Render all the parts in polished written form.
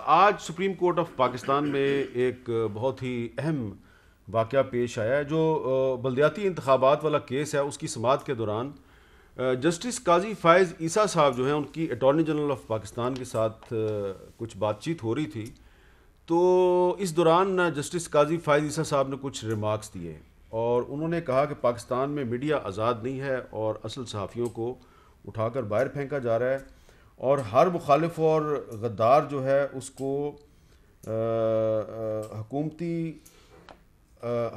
آج supreme court of Pakistan میں ایک بہت ہی اہم واقعہ پیش آیا ہے جو بلدیاتی انتخابات والا کیس ہے. اس کی سماعت کے دوران جسٹس قاضی فائز عیسیٰ صاحب جو ہیں ان کی اٹارنی جنرل آف پاکستان کے ساتھ کچھ بات چیت ہو رہی تھی. تو اس دوران جسٹس قاضی فائز عیسیٰ صاحب نے کچھ ریمارکس دیے اور انہوں نے کہا کہ پاکستان میں میڈیا آزاد نہیں ہے اور اصل صحافیوں کو اٹھا کر باہر پھینکا جا رہا ہے اور ہر مخالف اور غدار جو ہے اس کو حکومتی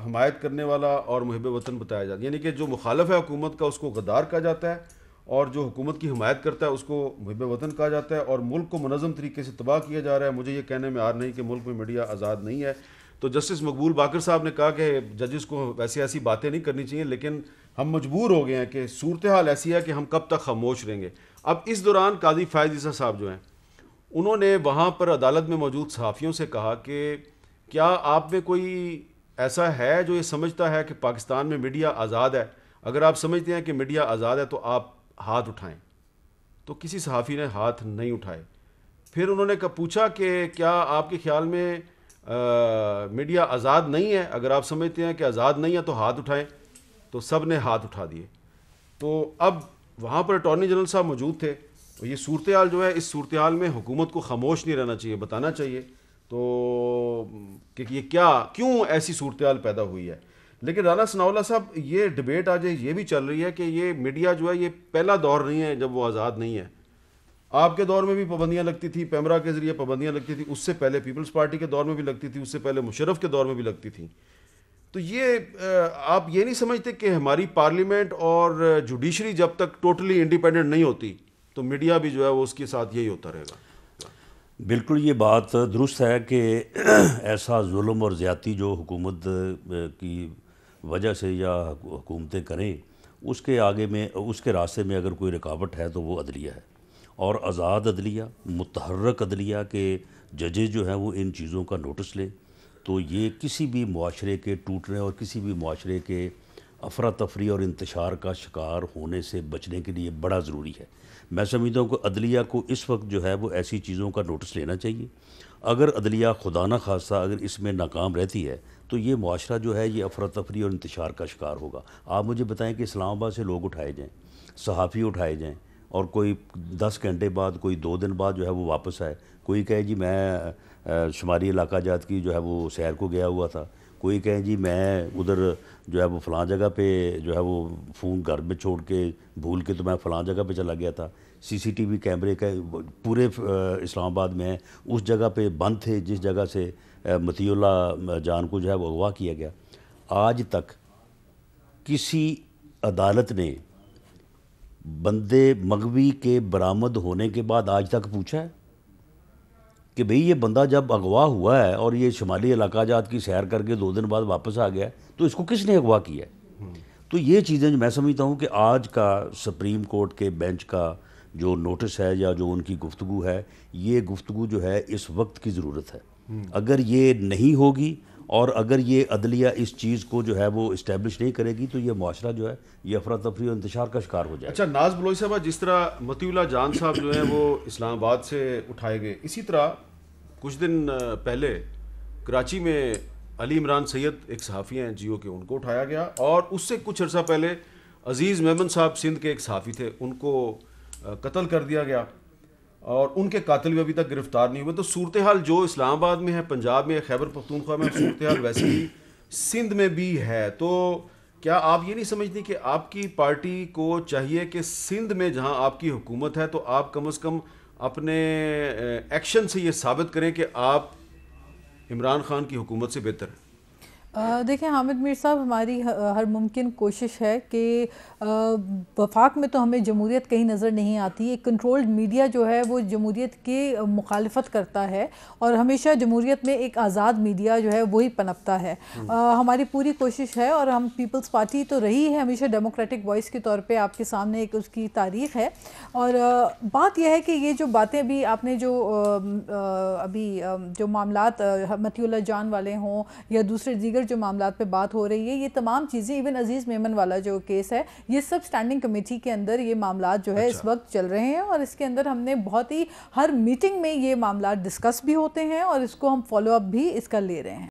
حمایت کرنے والا اور محب وطن بتایا جاتا ہے. یعنی کہ جو مخالف ہے حکومت کا اس کو غدار کہا جاتا ہے اور جو حکومت کی حمایت کرتا ہے اس کو محب وطن کہا جاتا ہے اور ملک کو منظم طریقے سے تباہ کیا جا رہا ہے. مجھے یہ کہنے میں آر نہیں کہ ملک میں میڈیا آزاد نہیں ہے. تو جسٹس مقبول باقر صاحب نے کہا کہ ججز کو ایسی باتیں نہیں کرنی چاہیے لیکن ہم مجبور ہو گئے ہیں کہ صورتحال ایسی ہے کہ ہم کب تک خاموش رہیں گے. اب اس دوران قاضی فائز عیسیٰ صاحب جو ہیں انہوں نے وہاں پر عدالت میں موجود صحافیوں سے کہا کہ کیا آپ میں کوئی ایسا ہے جو یہ سمجھتا ہے کہ پاکستان میں میڈیا آزاد ہے؟ اگر آپ سمجھتے ہیں کہ میڈیا آزاد ہے تو آپ ہاتھ اٹھائیں. تو کسی صحافی نے ہاتھ نہیں اٹھائے. پھر انہوں نے پوچھا کہ کیا آپ کے خیال میں میڈیا آزاد نہیں ہے؟ اگر آپ سمجھتے ہیں کہ آزاد نہیں ہے تو ہاتھ اٹھائیں. تو سب نے ہاتھ اٹھا دیے. تو اب وہاں پر اٹارنی جنرل صاحب موجود تھے. یہ صورتحال جو ہے اس صورتحال میں حکومت کو خاموش نہیں رہنا چاہیے, بتانا چاہیے تو کہ یہ کیوں ایسی صورتحال پیدا ہوئی ہے. لیکن رانا ثناء اللہ صاحب یہ ڈبیٹ آج یہ بھی چل رہی ہے کہ یہ میڈیا جو ہے یہ پہلا دور نہیں ہے جب وہ آزاد نہیں ہے. آپ کے دور میں بھی پابندیاں لگتی تھی, پیمرا کے ذریعے پابندیاں لگتی تھی, اس سے پہلے پیپلز پارٹی کے دور میں بھی لگتی تھی, اس سے پہلے مشرف کے دور میں بھی لگتی تھیں. تو یہ آپ یہ نہیں سمجھتے کہ ہماری پارلیمنٹ اور جوڈیشری جب تک ٹوٹلی انڈیپینڈنٹ نہیں ہوتی تو میڈیا بھی جو ہے وہ اس کے ساتھ یہی ہوتا رہے گا؟ بالکل یہ بات درست ہے کہ ایسا ظلم اور زیادتی جو حکومت کی وجہ سے یا حکومتیں کریں اس کے آگے میں اس کے راستے میں اگر کوئی رکاوٹ ہے تو وہ عدلیہ ہے. اور آزاد عدلیہ, متحرک عدلیہ کے ججز جو ہیں وہ ان چیزوں کا نوٹس لیں تو یہ کسی بھی معاشرے کے ٹوٹنے اور کسی بھی معاشرے کے افراتفری اور انتشار کا شکار ہونے سے بچنے کے لیے بڑا ضروری ہے. میں سمجھتا ہوں کہ عدلیہ کو اس وقت جو ہے وہ ایسی چیزوں کا نوٹس لینا چاہیے. اگر عدلیہ خدا نہ خواستہ اگر اس میں ناکام رہتی ہے تو یہ معاشرہ جو ہے یہ افراتفری اور انتشار کا شکار ہوگا. آپ مجھے بتائیں کہ اسلام آباد سے لوگ اٹھائے جائیں, صحافی اٹھائے جائیں اور کوئی 10 گھنٹے بعد کوئی 2 دن بعد جو ہے وہ واپس آئے. کوئی کہے جی میں شمالی علاقہ جات کی جو ہے وہ سیر کو گیا ہوا تھا, کوئی کہیں جی میں ادھر جو ہے وہ فلاں جگہ پہ جو ہے وہ فون گھر میں چھوڑ کے بھول کے تو میں فلاں جگہ پہ چلا گیا تھا. سی سی ٹی وی کیمرے کا پورے اسلام آباد میں اس جگہ پہ بند تھے جس جگہ سے مطیع اللہ جان کو جو ہے وہ اغوا کیا گیا. آج تک کسی عدالت نے بندے مغوی کے برآمد ہونے کے بعد آج تک پوچھا ہے کہ بھئی یہ بندہ جب اغوا ہوا ہے اور یہ شمالی علاقہ جات کی سیر کر کے 2 دن بعد واپس آ گیا تو اس کو کس نے اغوا کیا ہے؟ تو یہ چیزیں جو میں سمجھتا ہوں کہ آج کا سپریم کورٹ کے بینچ کا جو نوٹس ہے یا جو ان کی گفتگو ہے یہ گفتگو جو ہے اس وقت کی ضرورت ہے. اگر یہ نہیں ہوگی اور اگر یہ عدلیہ اس چیز کو جو ہے وہ اسٹیبلش نہیں کرے گی تو یہ معاشرہ جو ہے یہ افراتفری اور انتشار کا شکار ہو جائے گا. اچھا ناز بلوچ صاحب, جس طرح مطیع اللہ جان صاحب جو ہیں وہ اسلام آباد سے اٹھائے گئے, اسی طرح کچھ دن پہلے کراچی میں علی عمران سید ایک صحافی ہیں جیو کے, ان کو اٹھایا گیا اور اس سے کچھ عرصہ پہلے عزیز میمن صاحب سندھ کے ایک صحافی تھے, ان کو قتل کر دیا گیا اور ان کے قاتل بھی ابھی تک گرفتار نہیں ہوئے. تو صورتحال جو اسلام آباد میں ہے, پنجاب میں, خیبر پختونخوا میں, صورتحال ویسے ہی سندھ میں بھی ہے. تو کیا آپ یہ نہیں سمجھتی کہ آپ کی پارٹی کو چاہیے کہ سندھ میں جہاں آپ کی حکومت ہے تو آپ کم از کم اپنے ایکشن سے یہ ثابت کریں کہ آپ عمران خان کی حکومت سے بہتر ہیں؟ دیکھیں حامد میر صاحب, ہماری ہر ممکن کوشش ہے کہ وفاق میں تو ہمیں جمہوریت کہیں نظر نہیں آتی. ایک کنٹرولڈ میڈیا جو ہے وہ جمہوریت کی مخالفت کرتا ہے اور ہمیشہ جمہوریت میں ایک آزاد میڈیا جو ہے وہی پنپتا ہے. ہماری پوری کوشش ہے اور ہم پیپلز پارٹی تو رہی ہے ہمیشہ ڈیموکریٹک وائس کے طور پہ, آپ کے سامنے ایک اس کی تاریخ ہے. اور بات یہ ہے کہ یہ جو باتیں ابھی آپ نے جو معاملات مطیع اللہ جان والے ہوں یا دوسرے دیگر جو معاملات پہ بات ہو رہی ہے، یہ تمام چیزیں، ایون عزیز میمن والا جو کیس ہے، یہ سب اسٹینڈنگ کمیٹی کے اندر یہ معاملات جو ہے اس وقت چل رہے ہیں، اور اس کے اندر ہم نے بہت ہی ہر میٹنگ میں یہ معاملات ڈسکس بھی ہوتے ہیں اور اس کو ہم فالو اپ بھی اس کا لے رہے ہیں۔